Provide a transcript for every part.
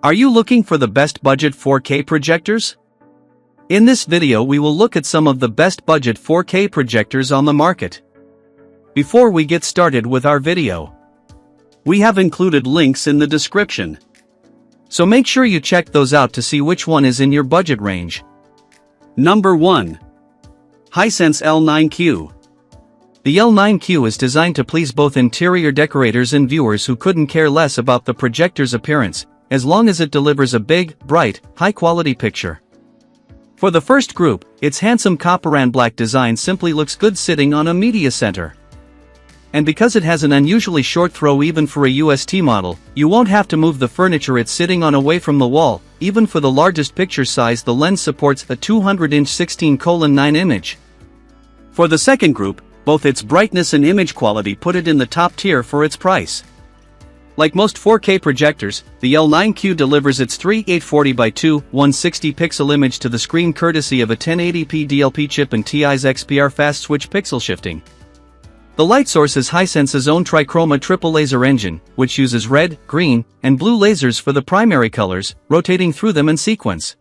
Are you looking for the best budget 4K projectors? In this video we will look at some of the best budget 4K projectors on the market. Before we get started with our video, we have included links in the description. So make sure you check those out to see which one is in your budget range. Number 1. Hisense L9Q. The L9Q is designed to please both interior decorators and viewers who couldn't care less about the projector's appearance, as long as it delivers a big, bright, high-quality picture. For the first group, its handsome copper black design simply looks good sitting on a media center. And because it has an unusually short throw even for a UST model, you won't have to move the furniture it's sitting on away from the wall. Even for the largest picture size, the lens supports a 200-inch 16:9 image. For the second group, both its brightness and image quality put it in the top tier for its price. Like most 4K projectors, the L9Q delivers its 3840x2 160 pixel image to the screen courtesy of a 1080p DLP chip and TI's XPR fast switch pixel shifting. The light source is Hisense's own trichroma triple laser engine, which uses red, green, and blue lasers for the primary colors, rotating through them in sequence.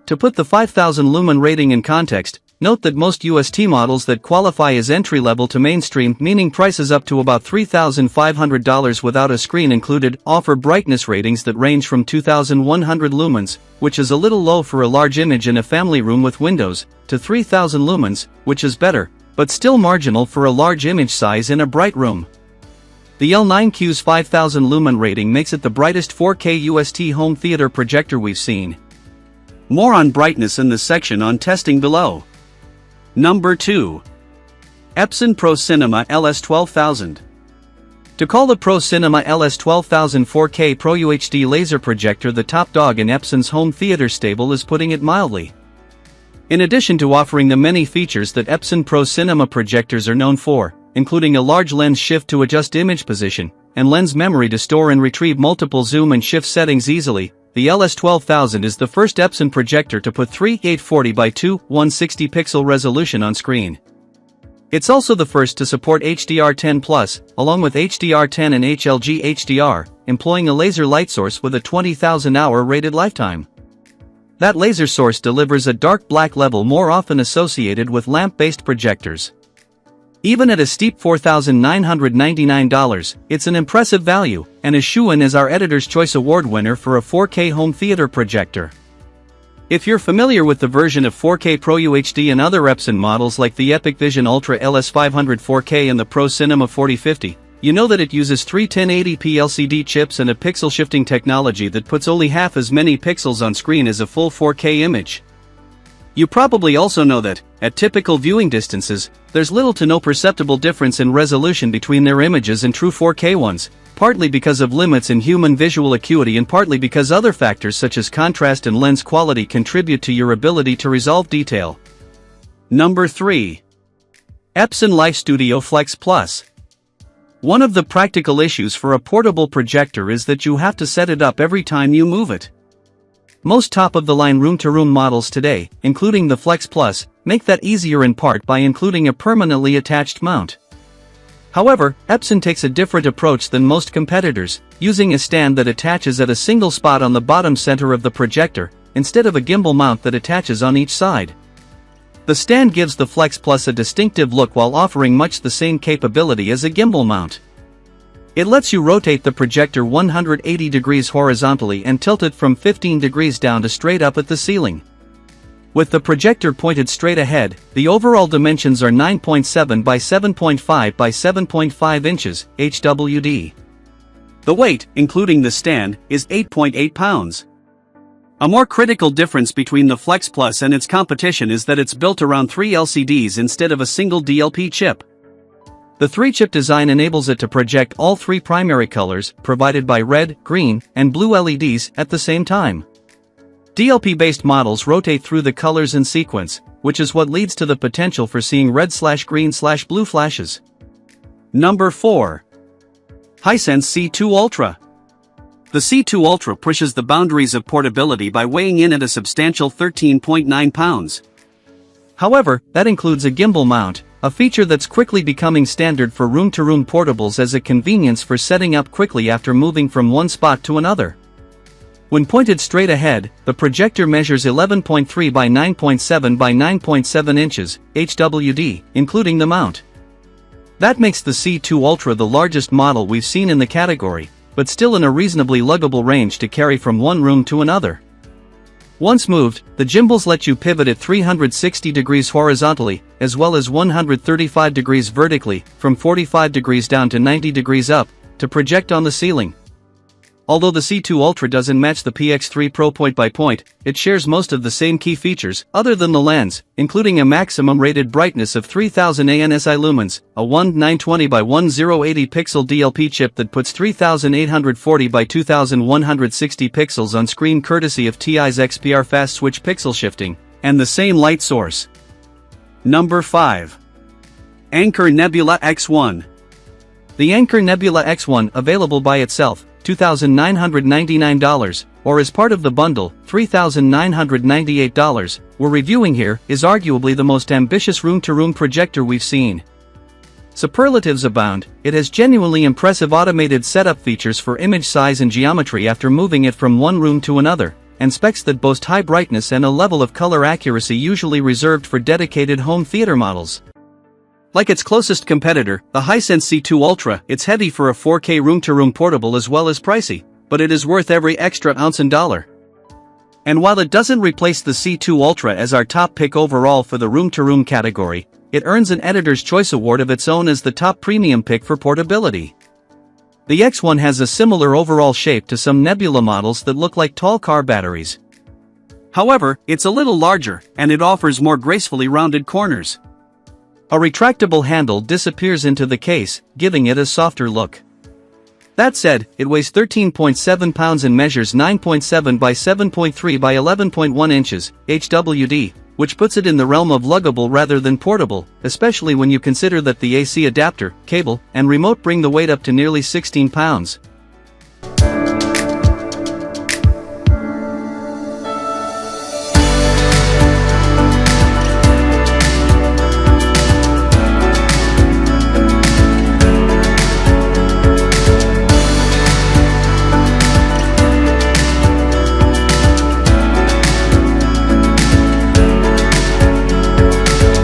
To put the 5000 lumen rating in context, note that most UST models that qualify as entry-level to mainstream, meaning prices up to about $3,500 without a screen included, offer brightness ratings that range from 2100 lumens, which is a little low for a large image in a family room with windows, to 3000 lumens, which is better, but still marginal for a large image size in a bright room. The L9Q's 5000 lumen rating makes it the brightest 4K UST home theater projector we've seen. More on brightness in the section on testing below. Number 2. Epson Pro Cinema LS12000. To call the Pro Cinema LS12000 4K Pro UHD laser projector the top dog in Epson's home theater stable is putting it mildly. In addition to offering the many features that Epson Pro Cinema projectors are known for, including a large lens shift to adjust image position, and lens memory to store and retrieve multiple zoom and shift settings easily, the LS12000 is the first Epson projector to put 3840x2 160 pixel resolution on screen. It's also the first to support HDR10+, along with HDR10 and HLG HDR, employing a laser light source with a 20,000 hour rated lifetime. That laser source delivers a dark black level more often associated with lamp-based projectors. Even at a steep $4,999, it's an impressive value, and a shoo-in as our Editor's Choice Award winner for a 4K home theater projector. If you're familiar with the version of 4K Pro UHD and other Epson models like the Epic Vision Ultra LS500 4K and the Pro Cinema 4050, you know that it uses three 1080p LCD chips and a pixel shifting technology that puts only half as many pixels on screen as a full 4K image. You probably also know that, at typical viewing distances, there's little to no perceptible difference in resolution between their images and true 4K ones, partly because of limits in human visual acuity and partly because other factors such as contrast and lens quality contribute to your ability to resolve detail. Number 3. Epson Lifestudio Flex Plus. One of the practical issues for a portable projector is that you have to set it up every time you move it. Most top-of-the-line room-to-room models today, including the Flex Plus, make that easier in part by including a permanently attached mount. However, Epson takes a different approach than most competitors, using a stand that attaches at a single spot on the bottom center of the projector, instead of a gimbal mount that attaches on each side. The stand gives the Flex Plus a distinctive look while offering much the same capability as a gimbal mount. It lets you rotate the projector 180 degrees horizontally and tilt it from 15 degrees down to straight up at the ceiling. With the projector pointed straight ahead, the overall dimensions are 9.7 by 7.5 by 7.5 inches, HWD. The weight, including the stand, is 8.8 pounds. A more critical difference between the Flex Plus and its competition is that it's built around 3 LCDs instead of a single DLP chip. The 3-chip design enables it to project all 3 primary colors, provided by red, green, and blue LEDs, at the same time. DLP-based models rotate through the colors in sequence, which is what leads to the potential for seeing red/green/blue flashes. Number 4. Hisense C2 Ultra. The C2 Ultra pushes the boundaries of portability by weighing in at a substantial 13.9 pounds. However, that includes a gimbal mount, a feature that's quickly becoming standard for room-to-room portables as a convenience for setting up quickly after moving from one spot to another. When pointed straight ahead, the projector measures 11.3 by 9.7 by 9.7 inches, HWD, including the mount. That makes the C2 Ultra the largest model we've seen in the category, but still in a reasonably luggable range to carry from one room to another. Once moved, the gimbals let you pivot at 360 degrees horizontally, as well as 135 degrees vertically, from 45 degrees down to 90 degrees up, to project on the ceiling. Although the C2 Ultra doesn't match the PX3 Pro point by point, it shares most of the same key features, other than the lens, including a maximum rated brightness of 3000 ANSI lumens, a 1920 by 1080 pixel DLP chip that puts 3840 by 2160 pixels on screen courtesy of TI's XPR fast switch pixel shifting, and the same light source. Number 5. Anker Nebula X1. The Anker Nebula X1, available by itself, $2,999, or as part of the bundle, $3,998, we're reviewing here, is arguably the most ambitious room-to-room projector we've seen. Superlatives abound. It has genuinely impressive automated setup features for image size and geometry after moving it from one room to another, and specs that boast high brightness and a level of color accuracy usually reserved for dedicated home theater models. Like its closest competitor, the Hisense C2 Ultra, it's heavy for a 4K room-to-room portable as well as pricey, but it is worth every extra ounce and dollar. And while it doesn't replace the C2 Ultra as our top pick overall for the room-to-room category, it earns an Editor's Choice Award of its own as the top premium pick for portability. The X1 has a similar overall shape to some Nebula models that look like tall car batteries. However, it's a little larger, and it offers more gracefully rounded corners. A retractable handle disappears into the case, giving it a softer look. That said, it weighs 13.7 pounds and measures 9.7 by 7.3 by 11.1 inches, HWD, which puts it in the realm of luggable rather than portable, especially when you consider that the AC adapter, cable, and remote bring the weight up to nearly 16 pounds.